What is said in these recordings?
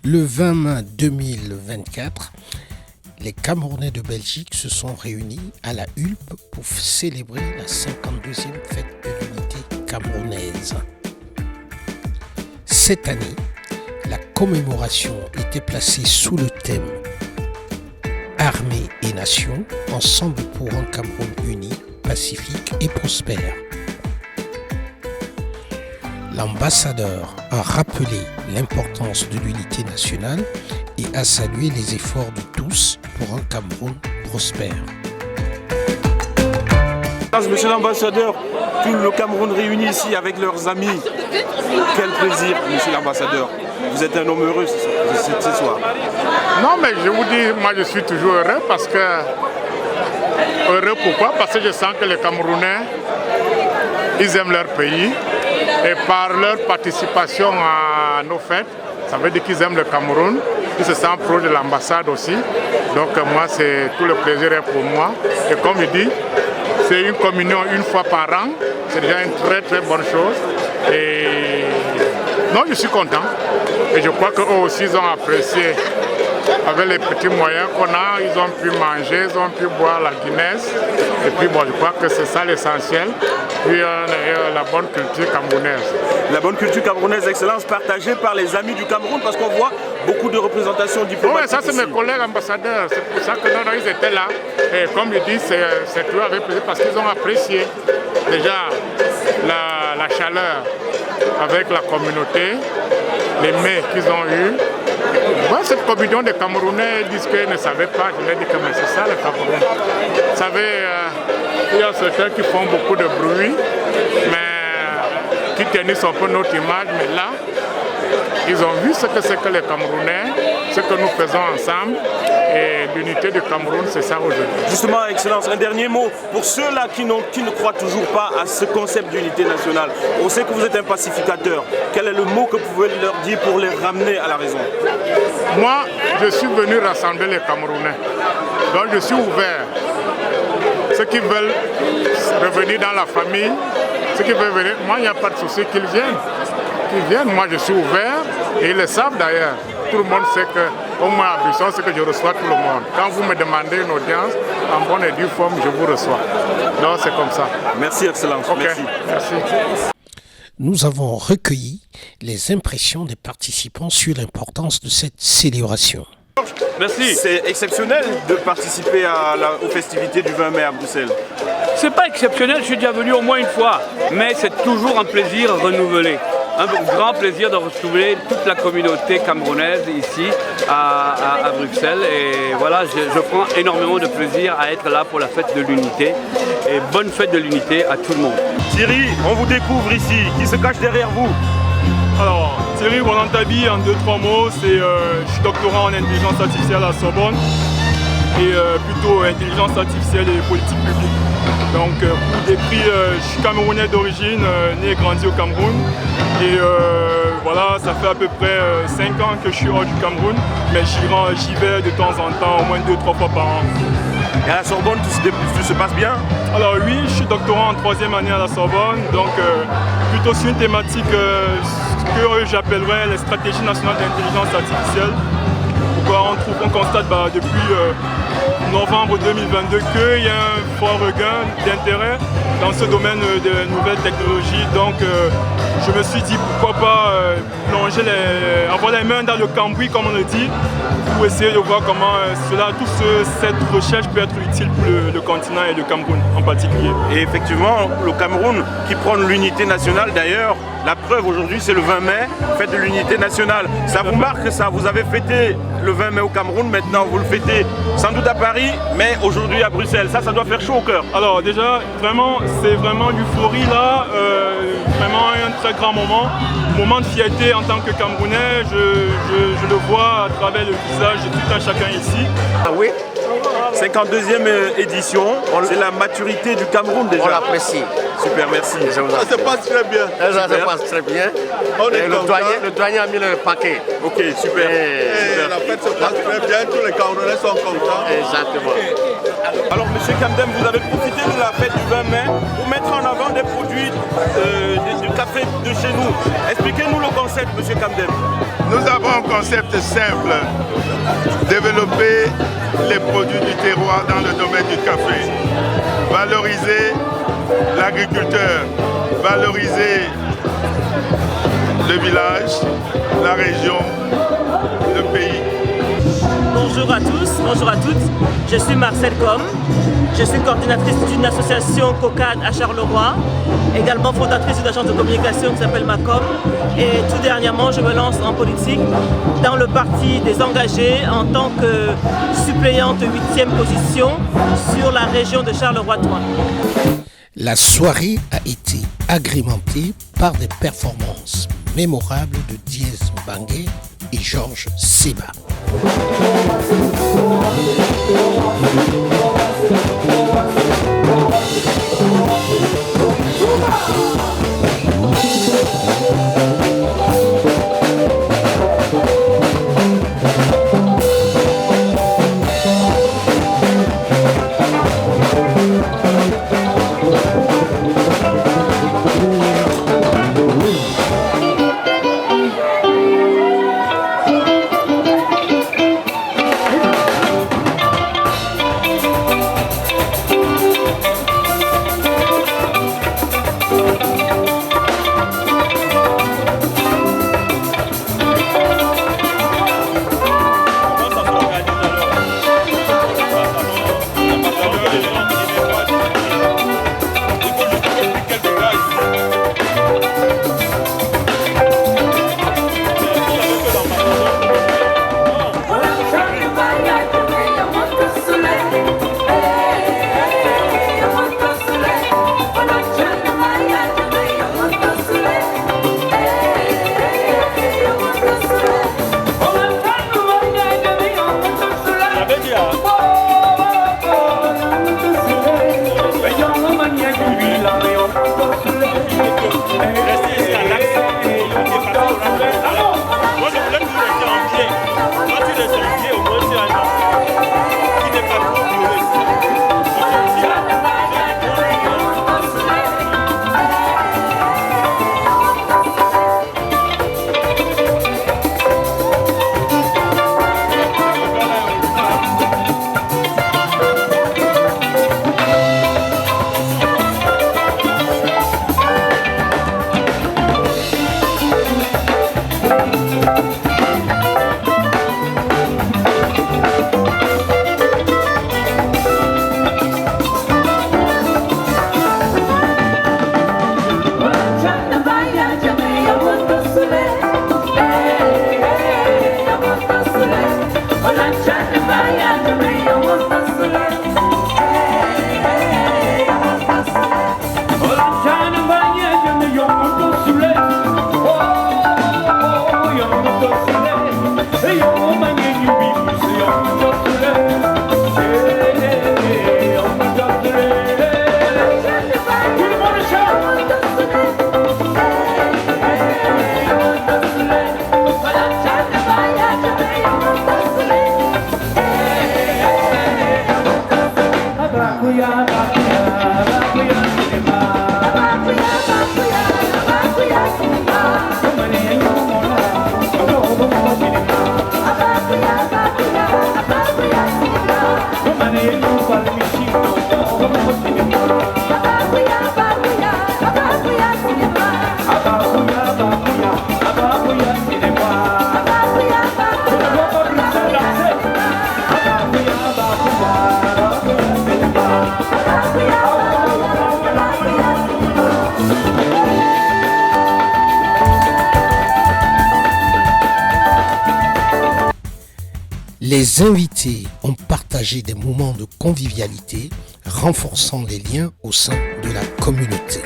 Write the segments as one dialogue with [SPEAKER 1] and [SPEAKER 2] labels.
[SPEAKER 1] Le 20 mai 2024, les Camerounais de Belgique se sont réunis à la Hulpe pour célébrer la 52e fête de l'unité camerounaise. Cette année, la commémoration était placée sous le thème Armée et Nation, ensemble pour un Cameroun uni, pacifique et prospère. L'ambassadeur a rappelé l'importance de l'unité nationale et a salué les efforts de tous pour un Cameroun prospère.
[SPEAKER 2] Monsieur l'ambassadeur, tout le Cameroun réuni ici avec leurs amis. Quel plaisir, monsieur l'ambassadeur. Vous êtes un homme heureux ce soir.
[SPEAKER 3] Non, mais je vous dis, moi je suis toujours heureux parce que... Heureux pourquoi? Parce que je sens que les Camerounais, ils aiment leur pays. Et par leur participation à nos fêtes, ça veut dire qu'ils aiment le Cameroun. Ils se sentent proches de l'ambassade aussi. Donc moi, c'est tout le plaisir est pour moi. Et comme je dis, c'est une communion une fois par an. C'est déjà une très très bonne chose. Et non, je suis content. Et je crois qu'eux aussi, ils ont apprécié. Avec les petits moyens qu'on a, ils ont pu manger, ils ont pu boire la Guinness. Et puis bon, je crois que c'est ça l'essentiel. Puis la bonne culture camerounaise. La bonne culture camerounaise, excellence, partagée par les amis du Cameroun, parce qu'on voit beaucoup de représentations diplomatiques. Oui, ça c'est mes collègues ambassadeurs. C'est pour ça que non, ils étaient là. Et comme je dis, c'est toujours avec plaisir parce qu'ils ont apprécié déjà la chaleur avec la communauté, les mets qu'ils ont eus. Moi, cette communion des Camerounais disent qu'ils ne savaient pas. Je leur ai dit que c'est ça le Cameroun. Vous savez, il y a certains qui font beaucoup de bruit, mais qui ternissent un peu notre image. Mais là, ils ont vu ce que c'est que les Camerounais, ce que nous faisons ensemble. Et l'unité du Cameroun, c'est ça aujourd'hui. Justement, Excellence, un dernier mot. Pour ceux-là qui ne croient toujours pas à ce concept d'unité nationale, on sait que vous êtes un pacificateur. Quel est le mot que vous pouvez leur dire pour les ramener à la raison? Moi, je suis venu rassembler les Camerounais. Donc je suis ouvert. Ceux qui veulent revenir dans la famille, ceux qui veulent venir, moi, il n'y a pas de souci qu'ils viennent. Qu'ils viennent, moi je suis ouvert et ils le savent d'ailleurs. Tout le monde sait qu'au moins à Bruxelles, c'est que je reçois tout le monde. Quand vous me demandez une audience, en bonne et due forme, je vous reçois. Donc c'est comme ça. Merci, Excellence. Okay. Merci.
[SPEAKER 1] Nous avons recueilli les impressions des participants sur l'importance de cette célébration.
[SPEAKER 2] Merci. C'est exceptionnel de participer aux festivités du 20 mai à Bruxelles.
[SPEAKER 4] C'est pas exceptionnel, je suis déjà venu au moins une fois, mais c'est toujours un plaisir renouvelé. Un grand plaisir de retrouver toute la communauté camerounaise ici à Bruxelles. Et voilà, je prends énormément de plaisir à être là pour la fête de l'unité. Et bonne fête de l'unité à tout le monde.
[SPEAKER 2] Thierry, on vous découvre ici. Qui se cache derrière vous?
[SPEAKER 5] Alors, Thierry Bonantabi, en 2-3 mots, je suis doctorant en intelligence artificielle à Sorbonne et plutôt intelligence artificielle et politique publique. Donc pour des prix, je suis camerounais d'origine, né et grandi au Cameroun. Et voilà, ça fait à peu près 5 ans que je suis hors du Cameroun, mais j'y vais de temps en temps, au moins 2-3 fois par an.
[SPEAKER 2] Et à la Sorbonne, tout se passe bien?
[SPEAKER 5] Alors oui, je suis doctorant en 3e année à la Sorbonne, donc plutôt sur une thématique que j'appellerais les stratégies nationales d'intelligence artificielle. On constate depuis novembre 2022 qu'il y a un fort regain d'intérêt dans ce domaine des nouvelles technologies. Donc je me suis dit pourquoi pas avoir les mains dans le cambouis comme on le dit, pour essayer de voir comment cette recherche peut être utile pour le continent et le Cameroun en particulier.
[SPEAKER 2] Et effectivement, le Cameroun qui prend l'unité nationale d'ailleurs, la preuve aujourd'hui c'est le 20 mai, fête de l'unité nationale. Ça vous marque ça? Vous avez fêté le 20 mai au Cameroun, maintenant vous le fêtez sans doute à Paris, mais aujourd'hui à Bruxelles. Ça doit faire chaud au cœur.
[SPEAKER 5] Alors déjà, c'est vraiment l'euphorie là, vraiment un très grand moment de fierté en tant que Camerounais. Je le vois à travers le visage de tout un chacun ici.
[SPEAKER 2] Ah oui, 52e édition, c'est la maturité du Cameroun déjà.
[SPEAKER 6] On l'apprécie.
[SPEAKER 2] Super, merci.
[SPEAKER 6] Ça se passe très bien. Ça se passe très bien. Le douanier a mis le paquet.
[SPEAKER 2] Ok, super.
[SPEAKER 6] Et
[SPEAKER 7] la fête se passe très bien, tous les Camerounais sont contents.
[SPEAKER 6] Exactement.
[SPEAKER 2] Alors, Monsieur Kamdem, vous avez profité de la fête du 20 mai pour mettre en avant des produits du café de chez nous. Expliquez-nous le concept, Monsieur Kamdem.
[SPEAKER 3] Nous avons un concept simple, développer les produits du terroir dans le domaine du café, valoriser l'agriculteur, valoriser le village, la région, le pays.
[SPEAKER 8] Bonjour à tous, bonjour à toutes. Je suis Marcel Com. Je suis coordinatrice d'une association COCAD à Charleroi, également fondatrice d'une agence de communication qui s'appelle Macom. Et tout dernièrement, je me lance en politique dans le parti des engagés en tant que suppléante 8e position sur la région de Charleroi-Toin.
[SPEAKER 1] La soirée a été agrémentée par des performances mémorables de Diez Mbangue et Georges Seba. Les invités ont partagé des moments de convivialité, renforçant les liens au sein de la communauté.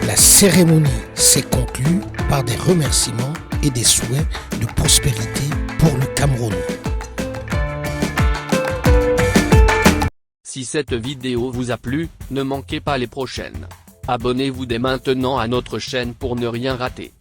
[SPEAKER 1] La cérémonie s'est conclue par des remerciements et des souhaits de prospérité pour le Cameroun.
[SPEAKER 9] Si cette vidéo vous a plu, ne manquez pas les prochaines. Abonnez-vous dès maintenant à notre chaîne pour ne rien rater.